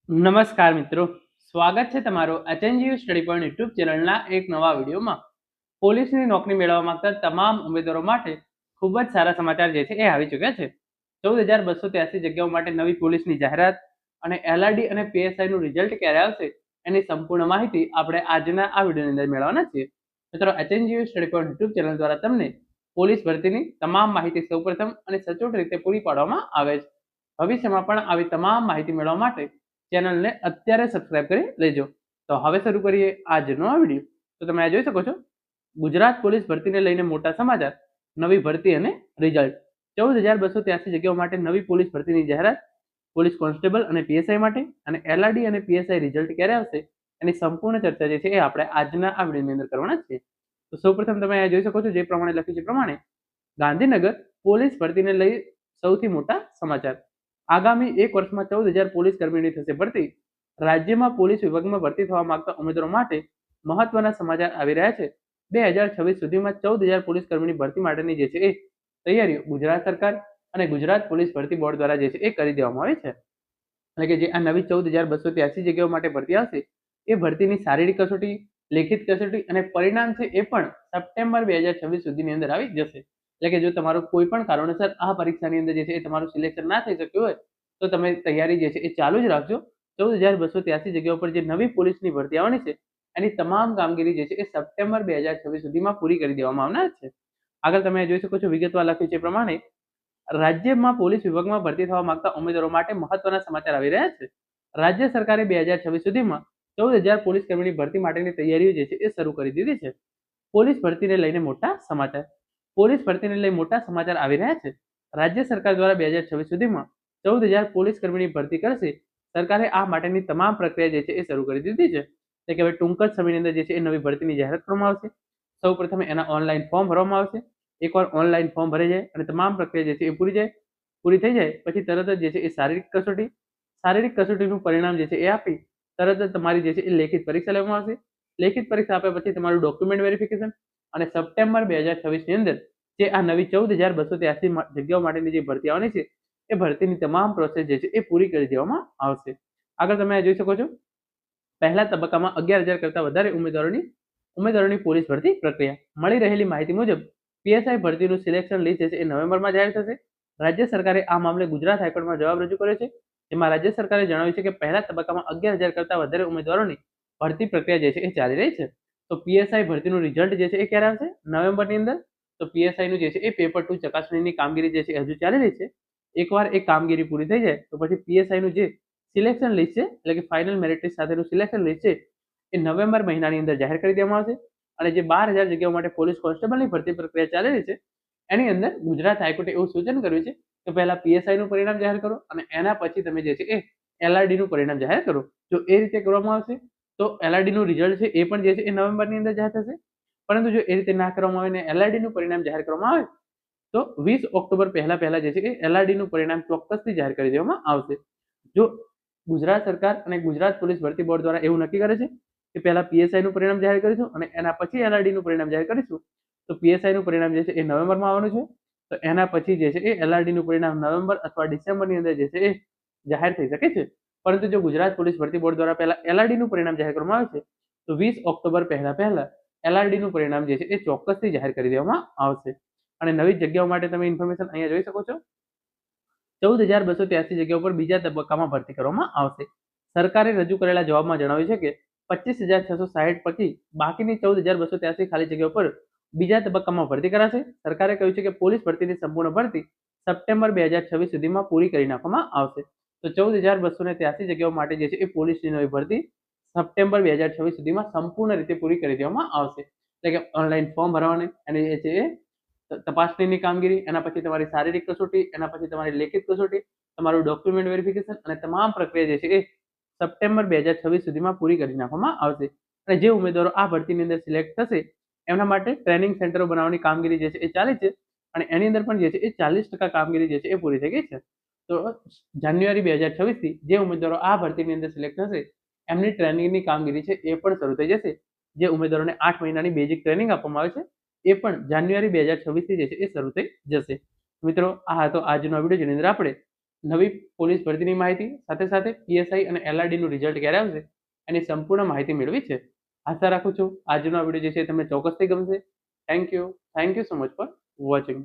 નમસ્કાર મિત્રો, સ્વાગત છે તમારો એચએનજીયુ સ્ટડી પોઈન્ટ યુટ્યુબ ચેનલના એક નવા વિડીયોમાં. પોલીસની નોકરી મેળવવા માંગતા તમામ ઉમેદવારો માટે ખૂબ જ સારા સમાચાર જે છે એ આવી ચૂક્યા છે. 14,283 જગ્યાઓ માટે નવી પોલીસની જાહેરાત અને એલઆરડી અને પીએસઆઈનું રિઝલ્ટ ક્યારે આવશે એની સંપૂર્ણ માહિતી આપણે આજના આ વિડીયોની અંદર મેળવવાના છીએ. મિત્રો, HNGU study point YouTube channel દ્વારા તમને પોલીસ ભરતીની તમામ માહિતી સૌપ્રથમ અને સચોટ રીતે પૂરી પાડવામાં આવે છે. ભવિષ્યમાં પણ આવી તમામ માહિતી મેળવવા માટે ચેનલને અત્યારે સબસ્ક્રાઇબ કરી લેજો. તો હવે શરૂ કરીએ આજનો આ વિડીયો. તો તમે આ જોઈ શકો છો, ગુજરાત પોલીસ ભરતીને લઈને મોટા સમાચાર, નવી ભરતી અને રિઝલ્ટ. 14,283 જગ્યાઓ માટે નવી પોલીસ ભરતીની જાહેરાત, પોલીસ કોન્સ્ટેબલ અને પીએસઆઈ માટે, અને એલઆરડી અને પીએસઆઈ રિઝલ્ટ ક્યારે આવશે એની સંપૂર્ણ ચર્ચા જે છે એ આપણે આજના આ વિડીયોની અંદર કરવાના છીએ. તો સૌપ્રથમ તમે આ જોઈ શકો છો, જે પ્રમાણે લખ્યું છે પ્રમાણે ગાંધીનગર પોલીસ ભરતીને લઈ સૌથી મોટા સમાચાર. આગામી એક વર્ષમાં 14,000 પોલીસ કર્મીની થશે ભરતી. રાજ્યમાં પોલીસ વિભાગમાં ભરતી થવા માંગતા ઉમેદવારો માટે મહત્વના સમાચાર આવી રહ્યા છે. 2026 સુધીમાં 14,000 પોલીસ કર્મીની ભરતી માટેની જે છે એ તૈયારીઓ ગુજરાત સરકાર અને ગુજરાત પોલીસ ભરતી બોર્ડ દ્વારા જે છે એ કરી દેવામાં આવી છે. એટલે કે જે આ નવી 14,283 જગ્યાઓ માટે ભરતી આવશે એ ભરતીની શારીરિક કસોટી, લેખિત કસોટી અને પરિણામ છે એ પણ સપ્ટેમ્બર 2026 સુધીની અંદર આવી જશે. એટલે કે જો તમારું કોઈ પણ કારણોસર આ પરીક્ષાની અંદર જે છે એ તમારું સિલેક્શન ના થઈ શક્યું હોય તો તમે તૈયારી જે છે એ ચાલુ જ રાખજો. 14,283 જગ્યાઓ પર જે નવી પોલીસની ભરતી આવવાની છે એની તમામ કામગીરી જે છે એ સપ્ટેમ્બર 2026 સુધીમાં પૂરી કરી દેવામાં આવનાર છે. આગળ તમે જોઈ શકો છો, વિગતવાર લખ્યું છે પ્રમાણે રાજ્યમાં પોલીસ વિભાગમાં ભરતી થવા માંગતા ઉમેદવારો માટે મહત્વના સમાચાર આવી રહ્યા છે. રાજ્ય સરકારે 2026 સુધીમાં 14,000 પોલીસ કર્મીની ભરતી માટેની તૈયારીઓ જે છે એ શરૂ કરી દીધી છે. પોલીસ ભરતીને લઈને મોટા સમાચાર. પોલીસ ભરતીને લઈ મોટા સમાચાર આવી રહ્યા છે. રાજ્ય સરકાર દ્વારા 2026 સુધીમાં 14,000 પોલીસ કર્મીની ભરતી કરશે. સરકારે આ માટેની તમામ પ્રક્રિયા જે છે એ શરૂ કરી દીધી છે. એટલે કે હવે ટૂંક જ સમયની અંદર જે છે એ નવી ભરતીની જાહેરાત કરવામાં આવશે. સૌ પ્રથમ એના ઓનલાઈન ફોર્મ ભરવામાં આવશે. એકવાર ઓનલાઈન ફોર્મ ભરાઈ જાય અને તમામ પ્રક્રિયા જે છે એ પૂરી થઈ જાય પછી તરત જ જે છે એ શારીરિક કસોટીનું પરિણામ જે છે એ આપી તરત જ તમારી જે છે એ લેખિત પરીક્ષા લેવામાં આવશે. લેખિત પરીક્ષા આપ્યા પછી તમારું ડોક્યુમેન્ટ વેરિફિકેશન અને સપ્ટેમ્બર 2026 ની અંદર જે આ નવી 14,283 જગ્યાઓ માટેની જે ભરતી આવવાની છે એ ભરતીની તમામ પ્રોસેસ જે છે એ પૂરી કરી દેવામાં આવશે. આગળ તમે જોઈ શકો છો, પહેલા તબક્કામાં 11,000 કરતા વધારે ઉમેદવારોની પોલીસ ભરતી પ્રક્રિયા. મળી રહેલી માહિતી મુજબ પીએસઆઈ ભરતીનું સિલેક્શન લિસ્ટ જે છે એ નવેમ્બરમાં જાહેર થશે. રાજ્ય સરકારે આ મામલે ગુજરાત હાઈકોર્ટમાં જવાબ રજૂ કર્યો છે. જેમાં રાજ્ય સરકારે જણાવ્યું છે કે પહેલા તબક્કામાં 11,000 કરતા વધારે ઉમેદવારોની ભરતી પ્રક્રિયા જે છે એ ચાલી રહી છે. તો પીએસઆઈ ભરતીનું રિઝલ્ટ જે છે એ ક્યારે આવશે? નવેમ્બરની અંદર. તો પીએસઆઈનું જે છે એ પેપર 2 ચકાસણીની કામગીરી જે છે એ હજુ ચાલી રહી છે. એકવાર એ કામગીરી પૂરી થઈ જાય તો પછી પીએસઆઈનું જે સિલેક્શન લિસ્ટ છે, એટલે કે ફાઇનલ મેરિટ લિસ્ટ સાથેનું સિલેક્શન લિસ્ટ છે એ નવેમ્બર મહિનાની અંદર જાહેર કરી દેવામાં આવશે. અને જે 12,000 જગ્યાઓ માટે પોલીસ કોન્સ્ટેબલની ભરતી પ્રક્રિયા ચાલી રહી છે એની અંદર ગુજરાત હાઈકોર્ટે એવું સૂચન કર્યું છે કે પહેલા પીએસઆઈનું પરિણામ જાહેર કરો અને એના પછી તમે જે છે એ એલઆરડીનું પરિણામ જાહેર કરો. જો એ રીતે કરવામાં આવશે તો એલઆરડીનું રિઝલ્ટ છે એ પણ જે છે એ નવેમ્બરની અંદર જાહેર થશે. પરંતુ જો એ રીતે ના કરવામાં આવે ને એલઆરડીનું પરિણામ જાહેર કરવામાં આવે તો 20 ઓક્ટોબર પહેલા જે છે એ એલઆરડીનું પરિણામ ચોક્કસથી જાહેર કરી દેવામાં આવશે. જો ગુજરાત સરકાર અને ગુજરાત પોલીસ ભરતી બોર્ડ દ્વારા એવું નક્કી કરે છે કે પહેલા પીએસઆઈનું પરિણામ જાહેર કરીશું અને એના પછી એલઆરડીનું પરિણામ જાહેર કરીશું, તો પીએસઆઈનું પરિણામ જે છે એ નવેમ્બરમાં આવવાનું છે. તો એના પછી જે છે એ એલઆરડીનું પરિણામ નવેમ્બર અથવા ડિસેમ્બરની અંદર જે છે એ જાહેર થઈ શકે છે. પરંતુ જો ગુજરાત પોલીસ ભરતી બોર્ડ દ્વારા પહેલા એલઆરડીનું પરિણામ જાહેર કરવામાં આવે છે તો 20 ઓક્ટોબર પહેલા એલઆરડીનું પરિણામ જે છે એ ચોક્કસથી જાહેર કરી દેવામાં આવશે. અને નવી જગ્યાઓ માટે તમે ઇન્ફોર્મેશન અહીંયા જોઈ શકો છો. 14,283 જગ્યાઓ પર બીજા તબક્કામાં ભરતી કરવામાં આવશે. સરકારે રજૂ કરેલા જવાબમાં જણાવ્યું છે કે 25,660 પૈકી બાકીની 14,283 ખાલી જગ્યાઓ પર બીજા તબક્કામાં ભરતી કરાશે. સરકારે કહ્યું છે કે પોલીસ ભરતીની સંપૂર્ણ ભરતી સપ્ટેમ્બર 2026 સુધીમાં પૂરી કરી નાખવામાં આવશે. તો 14,283 જગ્યાઓ માટે જે છે એ પોલીસની નવી ભરતી સપ્ટેમ્બર 2026 સુધીમાં સંપૂર્ણ રીતે પૂરી કરી દેવામાં આવશે. એટલે કે ઓનલાઈન ફોર્મ ભરવાની અને જે છે એ તપાસણીની કામગીરી, એના પછી તમારી શારીરિક કસોટી, એના પછી તમારી લેખિત કસોટી, તમારું ડોક્યુમેન્ટ વેરિફિકેશન અને તમામ પ્રક્રિયા જે છે એ સપ્ટેમ્બર 2026 સુધીમાં પૂરી કરી નાખવામાં આવશે. અને જે ઉમેદવારો આ ભરતીની અંદર સિલેક્ટ થશે એમના માટે ટ્રેનિંગ સેન્ટરો બનાવવાની કામગીરી જે છે એ ચાલે છે અને એની અંદર પણ જે છે એ 40% કામગીરી જે છે એ પૂરી થઈ ગઈ છે. તો જાન્યુઆરી 2026 થી જે ઉમેદવારો આ ભરતીની અંદર સિલેક્ટ થશે એમની ટ્રેનિંગની કામગીરી છે એ પણ શરૂ થઈ જશે. જે ઉમેદવારોને 8 મહિનાની બેઝિક ટ્રેનિંગ આપવામાં આવે છે એ પણ જાન્યુઆરી 2026 થી જે છે એ શરૂ થઈ જશે. મિત્રો, આ હતો આજનો વિડીયો જેની અંદર આપણે નવી પોલીસ ભરતીની માહિતી સાથે સાથે પીએસઆઈ અને એલઆરડીનું રિઝલ્ટ ક્યારે આવશે એની સંપૂર્ણ માહિતી મેળવી છે. આશા રાખું છું આજનો આ વિડીયો જે છે તમને ચોક્કસથી ગમશે. Thank you so much for watching.